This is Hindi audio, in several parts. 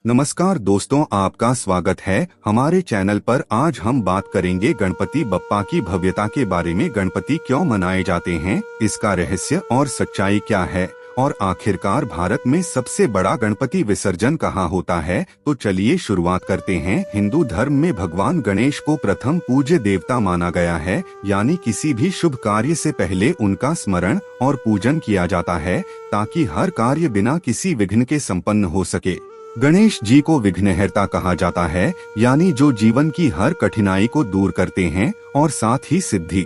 नमस्कार दोस्तों, आपका स्वागत है हमारे चैनल पर। आज हम बात करेंगे गणपति बप्पा की भव्यता के बारे में। गणपति क्यों मनाए जाते हैं, इसका रहस्य और सच्चाई क्या है, और आखिरकार भारत में सबसे बड़ा गणपति विसर्जन कहाँ होता है। तो चलिए शुरुआत करते हैं। हिंदू धर्म में भगवान गणेश को प्रथम पूज्य देवता माना गया है, यानी किसी भी शुभ कार्य से पहले उनका स्मरण और पूजन किया जाता है ताकि हर कार्य बिना किसी विघ्न के संपन्न हो सके। गणेश जी को विघ्नहर्ता कहा जाता है, यानी जो जीवन की हर कठिनाई को दूर करते हैं, और साथ ही सिद्धि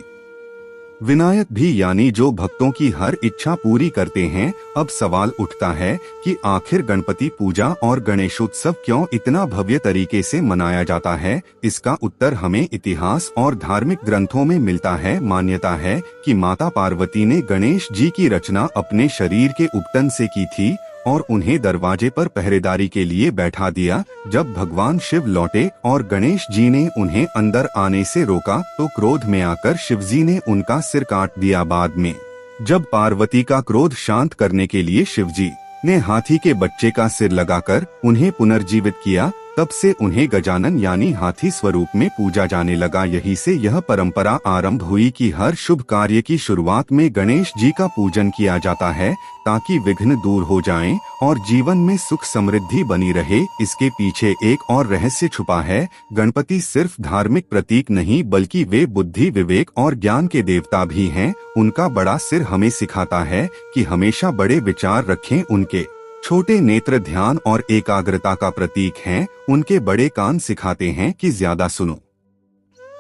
विनायक भी, यानी जो भक्तों की हर इच्छा पूरी करते हैं। अब सवाल उठता है कि आखिर गणपति पूजा और गणेशोत्सव क्यों इतना भव्य तरीके से मनाया जाता है। इसका उत्तर हमें इतिहास और धार्मिक ग्रंथों में मिलता है। मान्यता है कि माता पार्वती ने गणेश जी की रचना अपने शरीर के उपटन से की थी और उन्हें दरवाजे पर पहरेदारी के लिए बैठा दिया। जब भगवान शिव लौटे और गणेश जी ने उन्हें अंदर आने से रोका तो क्रोध में आकर शिवजी ने उनका सिर काट दिया। बाद में जब पार्वती का क्रोध शांत करने के लिए शिवजी ने हाथी के बच्चे का सिर लगाकर उन्हें पुनर्जीवित किया, तब से उन्हें गजानन यानी हाथी स्वरूप में पूजा जाने लगा। यही से यह परंपरा आरंभ हुई कि हर शुभ कार्य की शुरुआत में गणेश जी का पूजन किया जाता है ताकि विघ्न दूर हो जाएं और जीवन में सुख समृद्धि बनी रहे। इसके पीछे एक और रहस्य छुपा है। गणपति सिर्फ धार्मिक प्रतीक नहीं, बल्कि वे बुद्धि, विवेक और ज्ञान के देवता भी हैं। उनका बड़ा सिर हमें सिखाता है कि हमेशा बड़े विचार रखें। उनके छोटे नेत्र ध्यान और एकाग्रता का प्रतीक हैं। उनके बड़े कान सिखाते हैं कि ज्यादा सुनो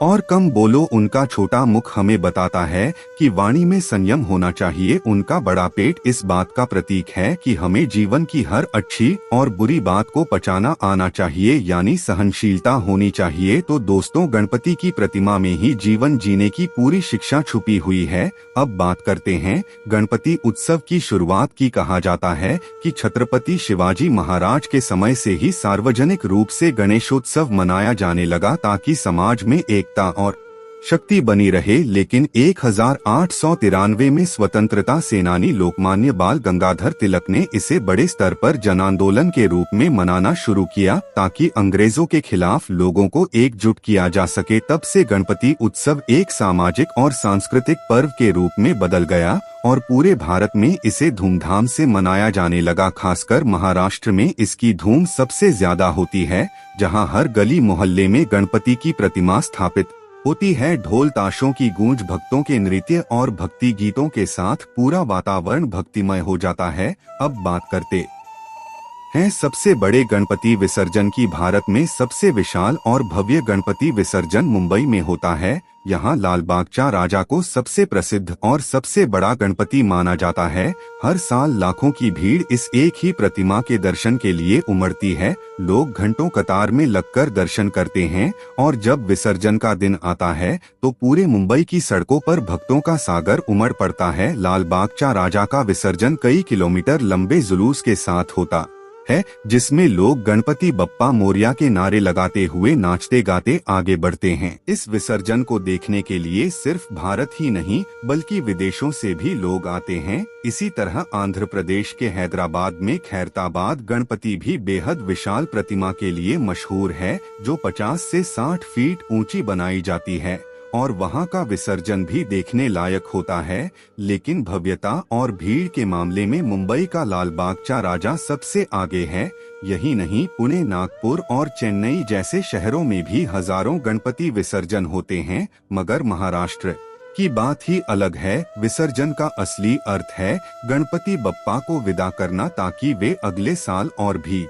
और कम बोलो। उनका छोटा मुख हमें बताता है कि वाणी में संयम होना चाहिए। उनका बड़ा पेट इस बात का प्रतीक है कि हमें जीवन की हर अच्छी और बुरी बात को पचाना आना चाहिए, यानी सहनशीलता होनी चाहिए। तो दोस्तों, गणपति की प्रतिमा में ही जीवन जीने की पूरी शिक्षा छुपी हुई है। अब बात करते हैं गणपति उत्सव की शुरुआत की। कहा जाता है कि छत्रपति शिवाजी महाराज के समय से ही सार्वजनिक रूप से गणेशोत्सव मनाया जाने लगा ताकि समाज में एकता और शक्ति बनी रहे। लेकिन 1893 में स्वतंत्रता सेनानी लोकमान्य बाल गंगाधर तिलक ने इसे बड़े स्तर पर जनांदोलन के रूप में मनाना शुरू किया ताकि अंग्रेजों के खिलाफ लोगों को एकजुट किया जा सके। तब से गणपति उत्सव एक सामाजिक और सांस्कृतिक पर्व के रूप में बदल गया और पूरे भारत में इसे धूमधाम से मनाया जाने लगा। खासकर महाराष्ट्र में इसकी धूम सबसे ज्यादा होती है, जहां हर गली मोहल्ले में गणपति की प्रतिमा स्थापित होती है। ढोल ताशों की गूंज, भक्तों के नृत्य और भक्ति गीतों के साथ पूरा वातावरण भक्तिमय हो जाता है। अब बात करते हैं सबसे बड़े गणपति विसर्जन की। भारत में सबसे विशाल और भव्य गणपति विसर्जन मुंबई में होता है। यहाँ लाल बागचा राजा को सबसे प्रसिद्ध और सबसे बड़ा गणपति माना जाता है। हर साल लाखों की भीड़ इस एक ही प्रतिमा के दर्शन के लिए उमड़ती है। लोग घंटों कतार में लगकर दर्शन करते हैं और जब विसर्जन का दिन आता है तो पूरे मुंबई की सड़कों पर भक्तों का सागर उमड़ पड़ता है। लाल बागचा राजा का विसर्जन कई किलोमीटर लंबे जुलूस के साथ होता है, जिसमें लोग गणपति बप्पा मोरिया के नारे लगाते हुए नाचते गाते आगे बढ़ते हैं। इस विसर्जन को देखने के लिए सिर्फ भारत ही नहीं बल्कि विदेशों से भी लोग आते हैं। इसी तरह आंध्र प्रदेश के हैदराबाद में खैरताबाद गणपति भी बेहद विशाल प्रतिमा के लिए मशहूर है, जो 50 से 60 फीट ऊंची बनाई जाती है और वहां का विसर्जन भी देखने लायक होता है। लेकिन भव्यता और भीड़ के मामले में मुंबई का लाल बागचा राजा सबसे आगे है। यही नहीं, पुणे, नागपुर और चेन्नई जैसे शहरों में भी हजारों गणपति विसर्जन होते हैं। मगर महाराष्ट्र की बात ही अलग है। विसर्जन का असली अर्थ है गणपति बप्पा को विदा करना ताकि वे अगले साल और भी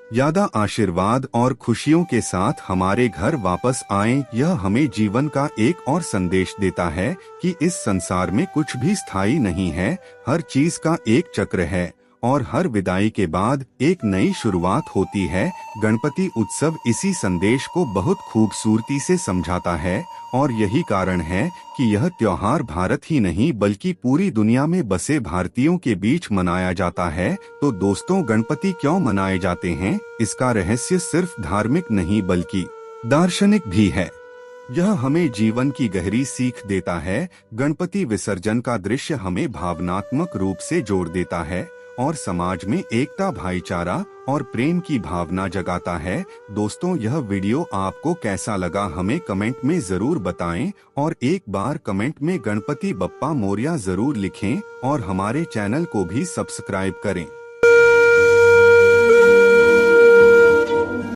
ज्यादा आशीर्वाद और खुशियों के साथ हमारे घर वापस आएं। यह हमें जीवन का एक और संदेश देता है कि इस संसार में कुछ भी स्थायी नहीं है। हर चीज का एक चक्र है और हर विदाई के बाद एक नई शुरुआत होती है। गणपति उत्सव इसी संदेश को बहुत खूबसूरती से समझाता है और यही कारण है कि यह त्योहार भारत ही नहीं बल्कि पूरी दुनिया में बसे भारतीयों के बीच मनाया जाता है। तो दोस्तों, गणपति क्यों मनाए जाते हैं, इसका रहस्य सिर्फ धार्मिक नहीं बल्कि दार्शनिक भी है। यह हमें जीवन की गहरी सीख देता है। गणपति विसर्जन का दृश्य हमें भावनात्मक रूप से जोड़ देता है और समाज में एकता, भाईचारा और प्रेम की भावना जगाता है। दोस्तों, यह वीडियो आपको कैसा लगा हमें कमेंट में जरूर बताएं और एक बार कमेंट में गणपति बप्पा मोरया जरूर लिखें और हमारे चैनल को भी सब्सक्राइब करें।